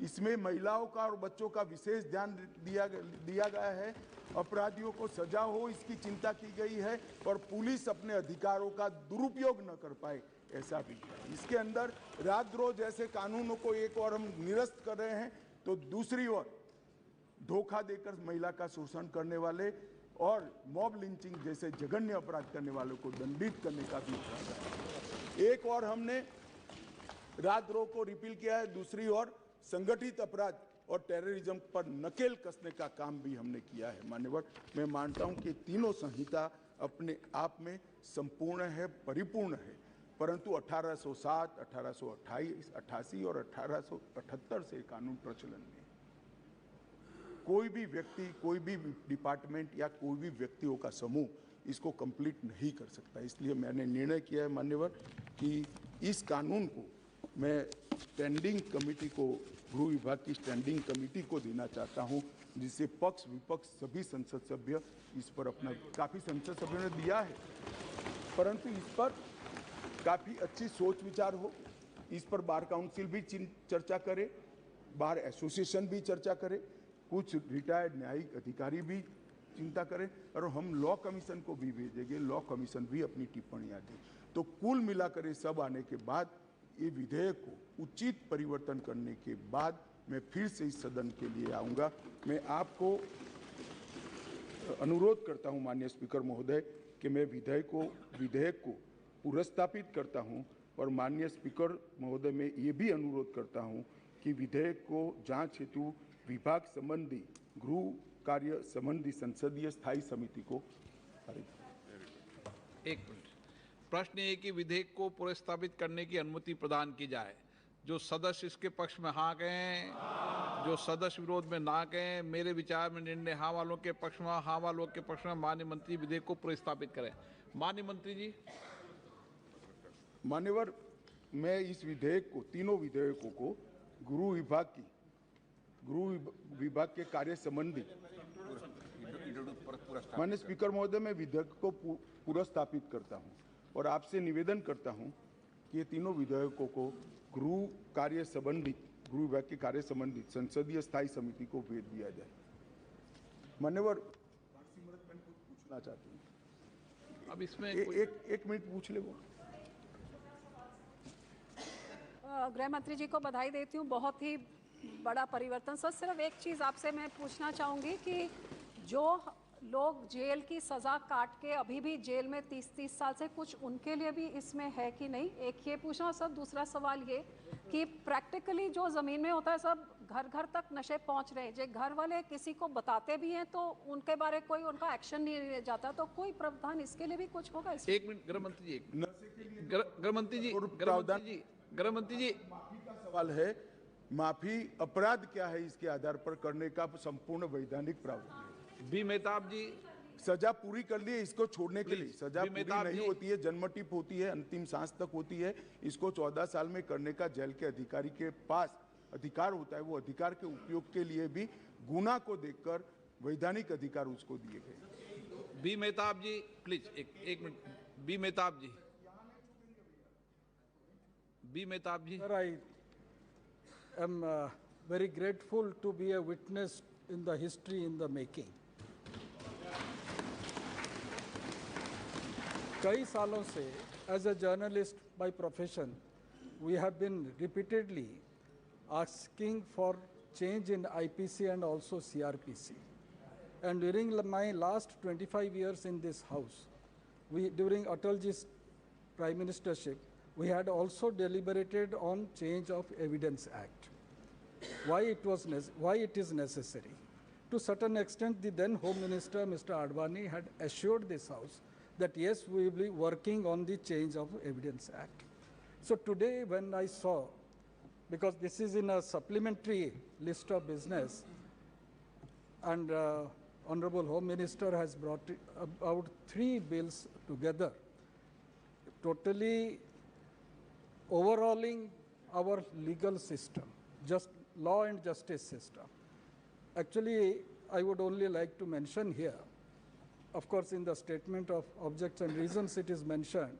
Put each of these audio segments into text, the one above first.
इसमें महिलाओं का और बच्चों का विशेष ध्यान दिया गया है। अपराधियों को सजा हो इसकी चिंता की गई है और पुलिस अपने अधिकारों का दुरुपयोग न कर पाए ऐसा भी है। इसके अंदर राजद्रोह जैसे कानूनों को एक और हम निरस्त कर रहे हैं तो दूसरी ओर धोखा देकर महिला का शोषण करने वाले और मॉब लिंचिंग जैसे जघन्य अपराध करने वालों को दंडित करने का भी प्रावधान है। एक और हमने राजद्रोह को रिपील किया है, दूसरी ओर संगठित अपराध और टेररिज्म पर नकेल कसने का काम भी हमने किया है। मान्यवर, मैं मानता हूं कि तीनों संहिता अपने आप में संपूर्ण है, परिपूर्ण है, परंतु 1807, 1828, 88 और 1878 से कानून प्रचलन में कोई भी व्यक्ति, कोई भी डिपार्टमेंट या कोई भी व्यक्तियों का समूह इसको कंप्लीट नहीं कर सकता। इसलिए मैंने निर्णय किया है मान्यवर कि इस कानून को मैं स्टैंडिंग कमेटी को, गृह विभाग की स्टैंडिंग कमेटी को देना चाहता हूं, जिससे पक्ष विपक्ष सभी संसद सभ्य इस पर अपना, काफ़ी संसद सभ्यों ने दिया है, परंतु इस पर काफ़ी अच्छी सोच विचार हो। इस पर बार काउंसिल भी चर्चा करे, बार एसोसिएशन भी चर्चा करे, कुछ रिटायर्ड न्यायिक अधिकारी भी चिंता करें और हम लॉ कमीशन को भी भेजेंगे, लॉ कमीशन भी अपनी टिप्पणियां दे। तो कुल मिलाकर ये सब आने के बाद ये विधेयक को उचित परिवर्तन करने के बाद मैं फिर से इस सदन के लिए आऊँगा। मैं आपको अनुरोध करता हूँ माननीय स्पीकर महोदय कि मैं विधेयक को पुनर्स्थापित करता हूँ और माननीय स्पीकर महोदय मैं ये भी अनुरोध करता हूँ कि विधेयक को जांच हेतु विभाग संबंधी गृह कार्य संबंधी संसदीय स्थायी समिति को। एक मिनट, प्रश्न ये कि विधेयक को पुनर्स्थापित करने की अनुमति प्रदान की जाए। जो सदस्य इसके पक्ष में हाँ कहें, जो सदस्य विरोध में ना कहें। मेरे विचार में निर्णय हाँ वालों के पक्ष में, हाँ वालों के पक्ष में माननीय मंत्री विधेयक को पुनर्स्थापित करें। माननीय मंत्री जी। मान्यवर, मैं इस विधेयक को, तीनों विधेयकों को गृह विभाग के कार्य संबंधी, माननीय स्पीकर महोदय मैं विधेयक को पुनर्स्थापित करता हूं और आपसे निवेदन करता हूं कि ये तीनों विधेयकों को गृह कार्य संबंधित, गृह विभाग के कार्य संबंधित संसदीय स्थायी समिति को भेज दिया जाए। मान्यवर, मैं कुछ पूछना चाहती हूँ। अब इसमें एक मिनट पूछ ले वो। गृह मंत्री जी को बधाई देती हूँ, बहुत ही बड़ा परिवर्तन। सर सिर्फ एक चीज़ आपसे मैं पूछना चाहूँगी कि जो लोग जेल की सज़ा काट के अभी भी जेल में 30-30 साल से, कुछ उनके लिए भी इसमें है कि नहीं, एक ये पूछना। सर दूसरा सवाल ये कि प्रैक्टिकली जो ज़मीन में होता है सब घर घर तक नशे पहुंच रहे हैं, जो घर वाले किसी को बताते भी हैं तो उनके बारे कोई उनका एक्शन नहीं लिया जाता, तो कोई प्रावधान इसके लिए भी कुछ होगा? एक मिनट गृह मंत्री जी, गृह मंत्री जी, माफी का सवाल है। माफी अपराध क्या है इसके आधार पर करने का संपूर्ण वैधानिक प्रावधान है। बी मेहताब जी, सजा पूरी कर ली है, इसको छोड़ने के लिए सजा पूरी नहीं होती है, जन्म टिप होती है, अंतिम सांस तक होती है। इसको 14 साल में करने का जेल के अधिकारी के पास अधिकार होता है। वो अधिकार के उपयोग के लिए भी गुना को देखकर वैधानिक अधिकार उसको दिए गए। बी मेहताब जी प्लीज, एक मिनट। बी मेहताब जी, बी Mehtab ji. Sir, I am very grateful to be a witness in the history in the making. कई सालों से as a journalist by profession, we have been repeatedly asking for change in IPC and also CRPC. And during my last 25 years in this house, during Atalji's Prime Ministership, we had also deliberated on change of Evidence Act. Why it is necessary. To certain extent, the then Home Minister, Mr. Advani, had assured this House that yes, we will be working on the change of Evidence Act. So today when I saw, because this is in a supplementary list of business, and Honorable Home Minister has brought about 3 bills together, totally overhauling our legal system, just law and justice system. Actually, I would only like to mention here, of course in the statement of objects and reasons it is mentioned,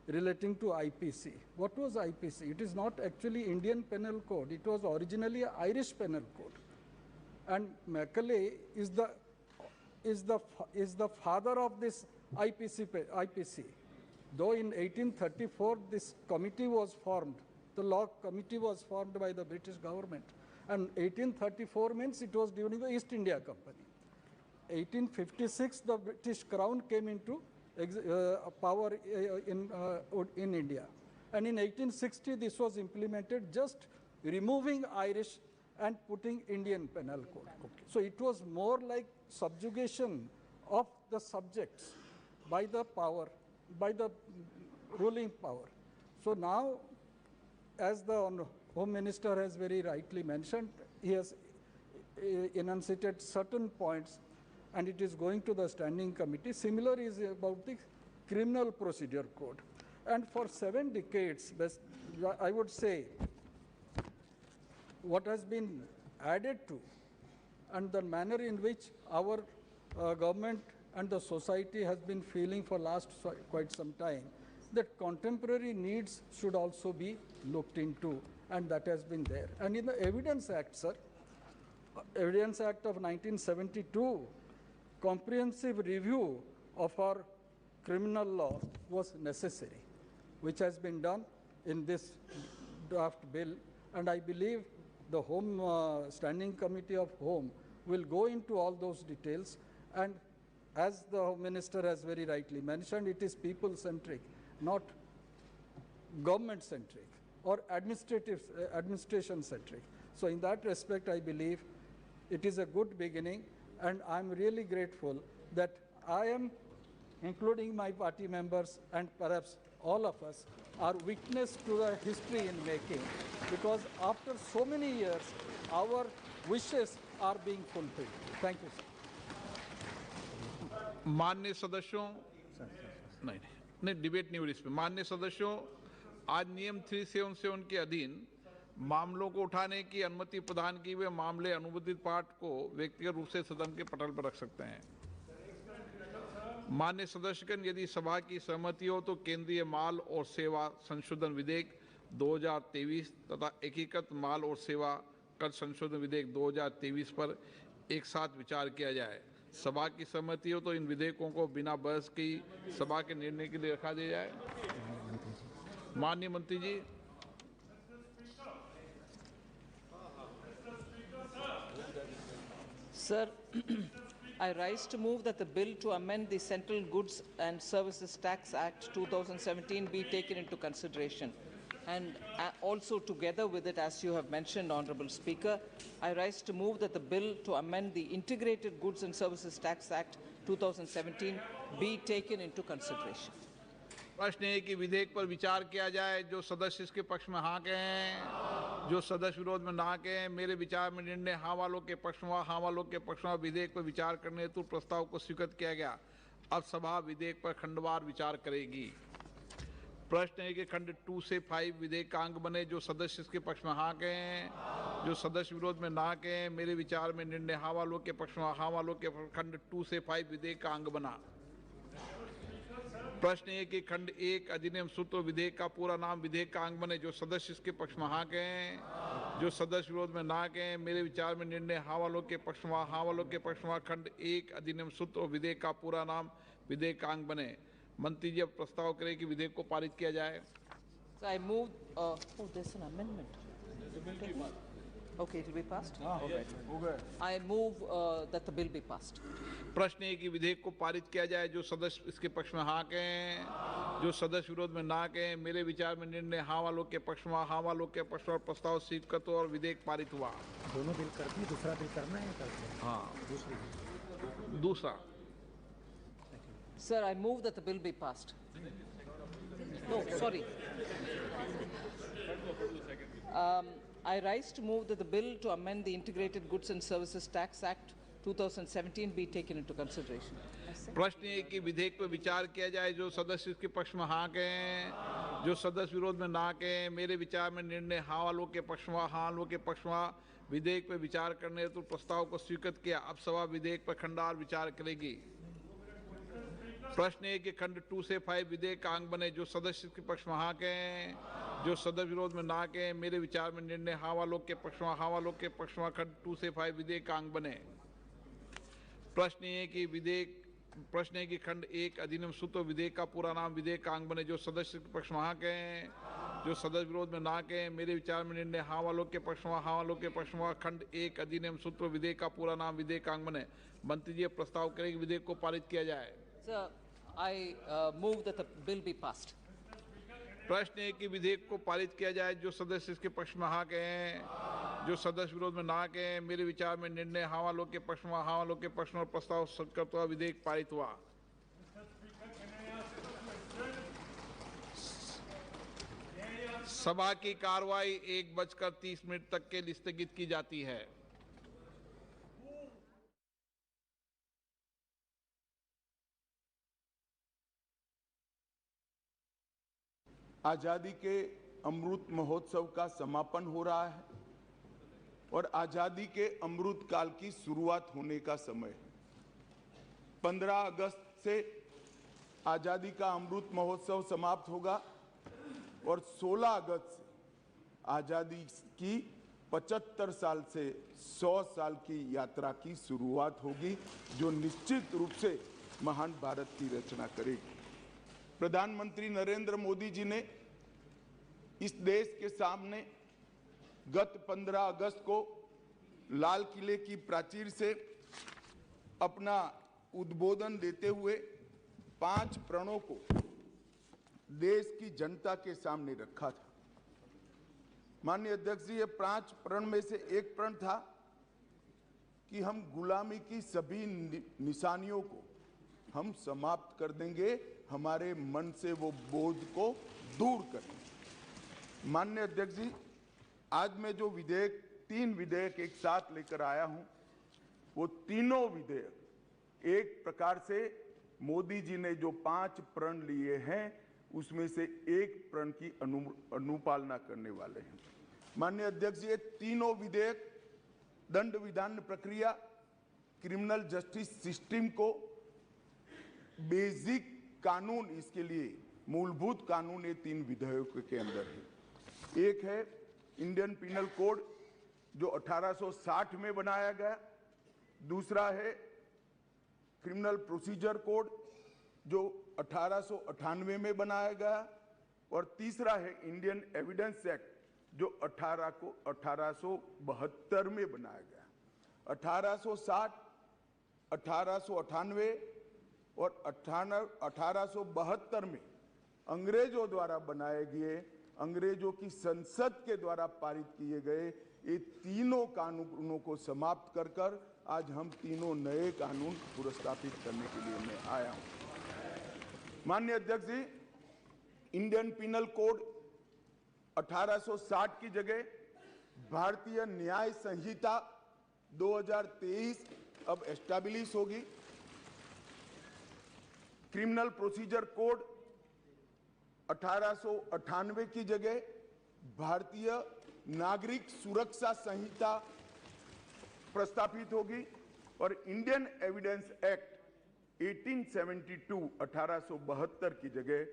relating to IPC. What was IPC? It is not actually Indian Penal Code. It was originally an Irish Penal Code. And Macaulay is the father of this IPC. Though in 1834 this committee was formed, the law committee was formed by the British government. And 1834 means it was during the East India Company. 1856 the British Crown came into power in India. And in 1860 this was implemented, just removing Irish and putting Indian Penal Code. Okay. So it was more like subjugation of the subjects by the power, by the ruling power. So now, as the Home Minister has very rightly mentioned, he has enunciated certain points and it is going to the standing committee. Similar is about the Criminal Procedure Code. And for 7 decades, I would say, what has been added to and the manner in which our government and the society has been feeling for last quite some time, that contemporary needs should also be looked into, and that has been there. And in the Evidence Act, sir, Evidence Act of 1972, comprehensive review of our criminal law was necessary, which has been done in this draft bill, and I believe the Standing Committee of Home will go into all those details, and as the Home Minister has very rightly mentioned, it is people-centric, not government-centric or administration-centric. So in that respect, I believe it is a good beginning, and I'm really grateful that I am, including my party members and perhaps all of us, are witness to the history in making, because after so many years, our wishes are being fulfilled. Thank you, sir. माननीय सदस्यों, नहीं debate नहीं हो रही इस पे। माननीय सदस्यों, आज नियम 377 के अधीन मामलों को उठाने की अनुमति प्रदान की हुए मामले अनुबंधित पाठ को व्यक्तिगत रूप से सदन के पटल पर रख सकते हैं। माननीय सदस्यगण, यदि सभा की सहमति हो तो केंद्रीय माल और सेवा संशोधन विधेयक 2023 तथा एकीकृत माल और सेवा कर संशोधन विधेयक 2023 पर एक साथ विचार किया जाए। सभा की सहमति हो तो इन विधेयकों को बिना बहस की सभा के निर्णय के लिए रखा दिया जाए। माननीय मंत्री जी। Sir, I rise to move that the bill to amend the Central Goods and Services Tax Act 2017 be taken into consideration. And also together with it, as you have mentioned, Honorable Speaker, I rise to move that the bill to amend the Integrated Goods and Services Tax Act 2017 be taken into consideration. प्रश्न है कि विधेयक पर विचार किया जाए। जो सदस्य इसके पक्ष में हाँ कहें, जो सदस्य विरोध में ना कहें। मेरे विचार में निर्णय हाँ वालों के पक्ष में, हाँ वालों के पक्ष में विधेयक पर विचार करने हेतु प्रस्ताव को स्वीकृत किया गया। अब सभा विधेयक पर खंडवार विचार करेगी। प्रश्न है कि खंड 2 से 5 विधेयक का अंग बने। जो सदस्य इसके पक्ष में हाँ कहें, जो सदस्य विरोध में ना कहें। मेरे विचार में निर्णय हाँ वालों के पक्ष में, हाँ वालों के खंड 2 से 5 विधेयक का अंग बना। प्रश्न है कि खंड 1 अधिनियम सूत्र विधेयक का पूरा नाम विधेयक का अंग बने। जो सदस्य इसके पक्ष में हाँ कहें, जो सदस्य विरोध में ना कहें। मेरे विचार में निर्णय हाँ वालों के पक्ष में, हाँ वालों के पक्ष में खंड 1 अधिनियम सूत्र विधेयक का पूरा नाम विधेयक का अंग बने। मंत्री जी अब प्रस्ताव करें कि विधेयक को पारित किया जाए। So I move. Oh, there's an amendment. Okay, it will be passed. All right. I move that the bill be passed. प्रश्न है कि विधेयक को पारित किया जाए। जो सदस्य इसके पक्ष में हाँ कहें, जो सदस्य विरोध में ना कहें। मेरे विचार में निर्णय हाँ वालों के पक्ष में, हाँ वालों के पक्ष में प्रस्ताव स्वीकृत हो और विधेयक पारित हुआ। दोनों बिल करते हैं, दूसरा बिल करना है करते। हाँ, दूसरा। Sir, I move that the bill be passed. No, sorry. I rise to move that the bill to amend the Integrated Goods and Services Tax Act 2017 be taken into consideration. प्रश्न है कि विधेयक पर विचार किया जाए। जो सदस्य इसके पक्ष में हाँ कहें, जो सदस्य विरोध में ना कहें। मेरे विचार में निर्णय हाँ वालों के पक्ष में, हाँ वालों के पक्ष में विधेयक पर विचार करने हेतु प्रस्ताव को स्वीकृत किया। अब सभा विधेयक पर खंडवार विचार करेगी। प्रश्न है कि खंड 2 से 5 विधेयक का अंग बने, जो सदस्य के पक्ष में हाँ कहें, जो सदस्य विरोध में ना कहें। मेरे विचार में निर्णय हाँ वालों के पक्ष में, हाँ वालों के पक्ष में खंड 2 से 5 विधेयक का अंग बने। प्रश्न है कि खंड 1 अधिनियम सूत्र विधेयक का पूरा नाम विधेयक का अंग बने, जो सदस्य के पक्ष में हाँ कहें, जो सदस्य विरोध में ना कहें। मेरे विचार में निर्णय हाँ वालों के पक्ष में, हाँ वालों के पक्ष में खंड 1 अधिनियम सूत्र विधेयक का पूरा नाम विधेयक का अंग बने। मंत्री जी प्रस्ताव करें कि विधेयक को पारित किया जाए। Sir, I move that the bill be passed. प्रश्न है कि विधेयक को पारित किया जाए, जो सदस्य इसके पक्ष में हाँ कहें, जो सदस्य विरोध में ना कहें। मेरे विचार में निर्णय हाँ वालों के पक्ष में, हाँ वालों के पक्ष में प्रस्ताव करता हुआ विधेयक पारित हुआ। सभा की कार्रवाई 1:30 तक के लिए स्थगित की जाती है। आजादी के अमृत महोत्सव का समापन हो रहा है और आजादी के अमृत काल की शुरुआत होने का समय है। 15 अगस्त से आजादी का अमृत महोत्सव समाप्त होगा और 16 अगस्त से आजादी की 75 साल से 100 साल की यात्रा की शुरुआत होगी, जो निश्चित रूप से महान भारत की रचना करेगी। प्रधानमंत्री नरेंद्र मोदी जी ने इस देश के सामने गत 15 अगस्त को लाल किले की प्राचीर से अपना उद्बोधन देते हुए 5 प्रणों को देश की जनता के सामने रखा था। माननीय अध्यक्ष जी, ये 5 प्रण में से एक प्रण था कि हम गुलामी की सभी निशानियों को हम समाप्त कर देंगे, हमारे मन से वो बोझ को दूर करेंगे। माननीय अध्यक्ष जी, आज मैं जो 3 विधेयक एक साथ लेकर आया हूं, वो तीनों विधेयक एक प्रकार से मोदी जी ने जो 5 प्रण लिए हैं उसमें से एक प्रण की अनुपालना करने वाले हैं। माननीय अध्यक्ष जी, ये तीनों विधेयक दंड विधान प्रक्रिया, क्रिमिनल जस्टिस सिस्टम को बेसिक कानून, इसके लिए मूलभूत कानून ये 3 विधेयकों के अंदर है। एक है इंडियन पिनल कोड जो 1860 में बनाया गया, दूसरा है क्रिमिनल प्रोसीजर कोड जो 1898 में बनाया गया, और तीसरा है इंडियन एविडेंस एक्ट जो 1872 में बनाया गया। 1860, 1898 और 1872 में अंग्रेजों द्वारा बनाए गए, अंग्रेजों की संसद के द्वारा पारित किए गए ये तीनों कानूनों को समाप्त कर आज हम तीनों नए कानून पुरस्कृत करने के लिए मैं आया हूं। माननीय अध्यक्ष जी, इंडियन पिनल कोड 1860 की जगह भारतीय न्याय संहिता 2023 अब एस्टैब्लिश होगी। क्रिमिनल प्रोसीजर कोड 1898 की जगह भारतीय नागरिक सुरक्षा संहिता प्रस्तावित होगी और इंडियन एविडेंस एक्ट 1872 की जगह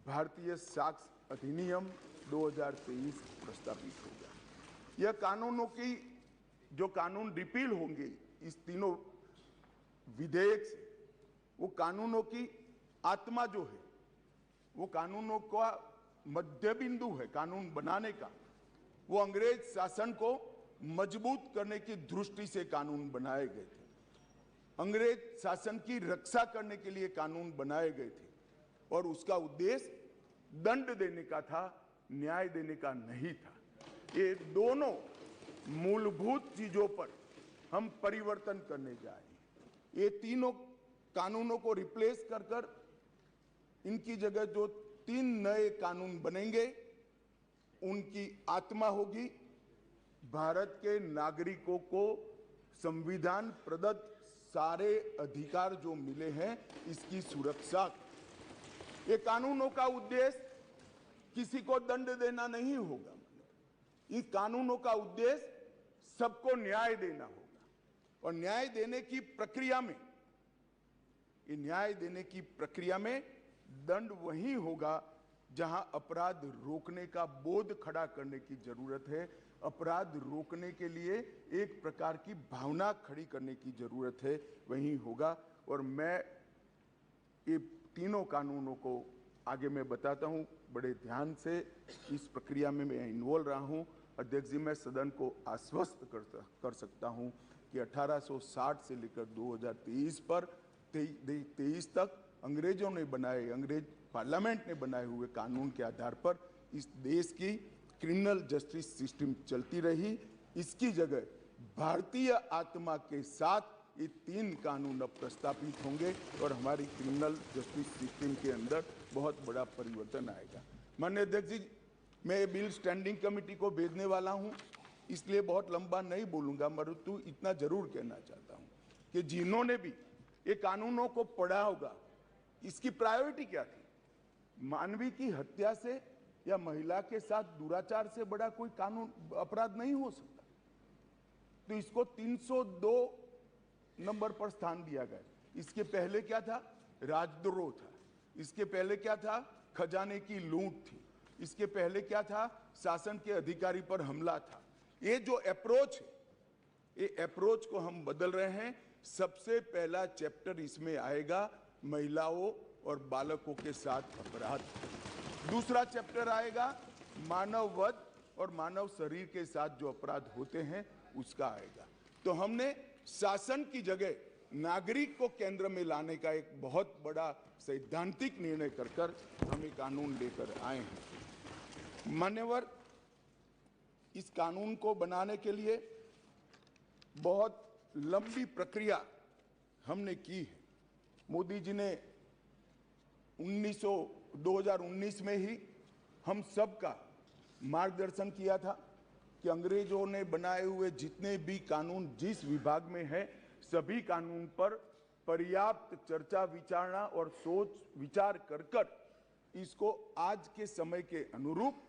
भारतीय साक्ष्य अधिनियम 2023 प्रस्तावित होगा। यह कानूनों की जो कानून रिपील होंगे इस तीनों विधेयक से, वो कानूनों की आत्मा जो है, वो कानूनों का मध्य बिंदु है कानून बनाने का, वो अंग्रेज शासन को मजबूत करने की दृष्टि से कानून बनाए गए थे। अंग्रेज शासन की रक्षा करने के लिए कानून बनाए गए थे और उसका उद्देश्य दंड देने का था, न्याय देने का नहीं था। ये दोनों मूलभूत चीजों पर हम परिवर्तन करने जा रहे हैं। ये तीनों कानूनों को रिप्लेस कर इनकी जगह जो 3 नए कानून बनेंगे, उनकी आत्मा होगी भारत के नागरिकों को संविधान प्रदत्त सारे अधिकार जो मिले हैं इसकी सुरक्षा। ये कानूनों का उद्देश्य किसी को दंड देना नहीं होगा, इन कानूनों का उद्देश्य सबको न्याय देना होगा और न्याय देने की प्रक्रिया में ये न्याय देने की प्रक्रिया में दंड वही होगा जहां अपराध रोकने का बोध खड़ा करने की जरूरत है, अपराध रोकने के लिए एक प्रकार की भावना खड़ी करने की जरूरत है, वही होगा। और मैं ये तीनों कानूनों को आगे मैं बताता हूं, बड़े ध्यान से इस प्रक्रिया में मैं इन्वॉल्व रहा हूं। अध्यक्ष जी, मैं सदन को आश्वस्त कर सकता हूं कि 1860 से लेकर 2023 पर 23 तक अंग्रेजों ने बनाए, अंग्रेज पार्लियामेंट ने बनाए हुए कानून के आधार पर इस देश की क्रिमिनल जस्टिस सिस्टम चलती रही। इसकी जगह भारतीय आत्मा के साथ ये 3 कानून अब प्रस्तापित होंगे और हमारी क्रिमिनल जस्टिस सिस्टम के अंदर बहुत बड़ा परिवर्तन आएगा। माननीय अध्यक्ष जी, मैं ये बिल स्टैंडिंग कमेटी को भेजने वाला हूं, इसलिए बहुत लंबा नहीं बोलूंगा, परंतु इतना जरूर कहना चाहता हूं कि जिन्होंने भी ये कानूनों को पढ़ा होगा, इसकी प्रायोरिटी क्या थी? मानवी की हत्या से या महिला के साथ दुराचार से बड़ा कोई कानून अपराध नहीं हो सकता, तो इसको 302 नंबर पर स्थान दिया गया। इसके पहले क्या था? राजद्रोह था। इसके पहले क्या था? खजाने की लूट थी। इसके पहले क्या था? शासन के अधिकारी पर हमला था। ये जो अप्रोच है, ये अप्रोच को हम बदल रहे हैं। सबसे पहला चैप्टर इसमें आएगा महिलाओं और बालकों के साथ अपराध। दूसरा चैप्टर आएगा मानव वध और मानव शरीर के साथ जो अपराध होते हैं उसका आएगा। तो हमने शासन की जगह नागरिक को केंद्र में लाने का एक बहुत बड़ा सैद्धांतिक निर्णय कर हम ये कानून लेकर आए हैं। मान्यवर, इस कानून को बनाने के लिए बहुत लंबी प्रक्रिया हमने की है। मोदी जी ने 2019 में ही हम सबका मार्गदर्शन किया था कि अंग्रेजों ने बनाए हुए जितने भी कानून जिस विभाग में है, सभी कानून पर पर्याप्त चर्चा विचारणा और सोच विचार कर इसको आज के समय के अनुरूप